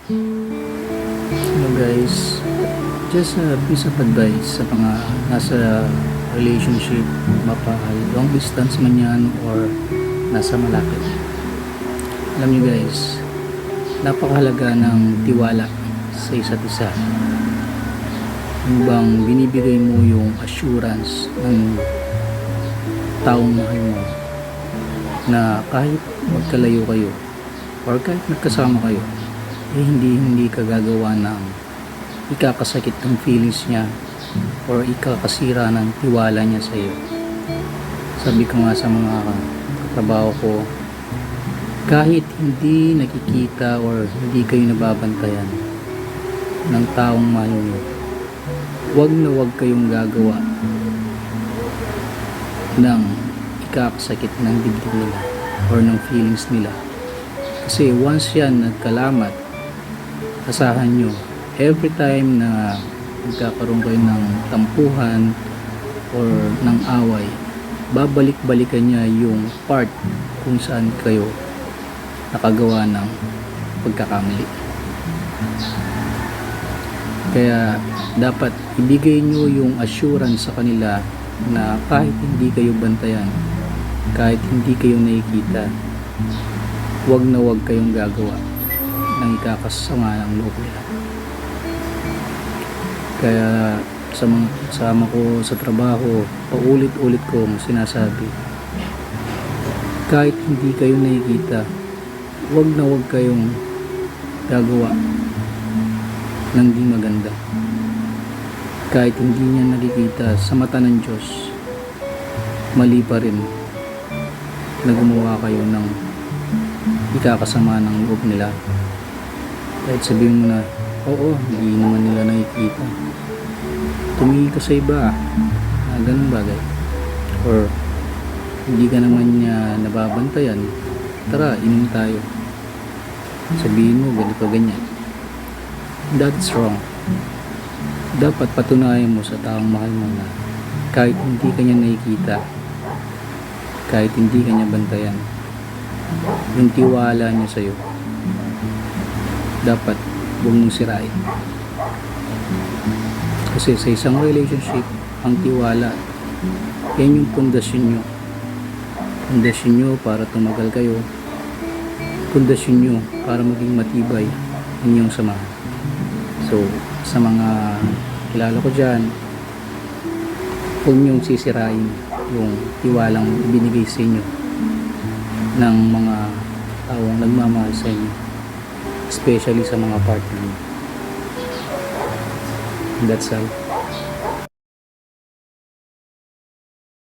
Hello guys, just a piece of advice sa mga nasa relationship, mapa long distance man yan or nasa malapit. Alam nyo guys, napakahalaga ng tiwala sa isa't isa. Yung bang binibigay mo yung assurance ng taong mahal mo na kahit magkalayo kayo or kahit magkasama kayo, hindi ka gagawa ng ikakasakit ng feelings niya or ikakasira ng tiwala niya sa iyo. Sabi ko nga sa mga katrabaho ko, kahit hindi nakikita or hindi kayo nababantayan ng taong mahal niyo, wag na wag kayong gagawa ng ikakasakit ng dibdib nila or ng feelings nila. Kasi once yan nagkalamat, asahan nyo, every time na magkakaroon kayo ng tampuhan or ng away, babalik-balikan niya yung part kung saan kayo nakagawa ng pagkakamali. Kaya dapat ibigay nyo yung assurance sa kanila na kahit hindi kayo bantayan, kahit hindi kayo nakikita, wag na wag kayong gagawa ng ikakasama ng loob nila. Kaya sa mga kasama ko sa trabaho, paulit-ulit kong sinasabi, kahit hindi kayo nakikita, wag na wag kayong gagawa ng di maganda. Kahit hindi niya nakikita sa mata ng Diyos, mali pa rin na gumawa kayo ng ikakasama ng loob nila. Kahit sabihin mo na, oo, hindi naman nila nakikita, tumingin ka sa iba na ganun bagay, or hindi ka naman niya nababantayan, tara, inom tayo, sabihin mo ganito ganyan. That's wrong. Dapat patunayan mo sa taong mahal mo na kahit hindi ka niya nakikita, kahit hindi ka niya bantayan, yung tiwala niya sa'yo, dapat huwag mong sirain. Kasi sa isang relationship, ang tiwala, yan yung pundasyon nyo. Pundasyon nyo para tumagal kayo. Pundasyon nyo para maging matibay ang inyong samahan. So, sa mga kilala ko dyan, huwag nyong sisirain yung tiwalang ibinigay sa inyo ng mga taong nagmamahal sa inyo, especially sa mga partner. That's all.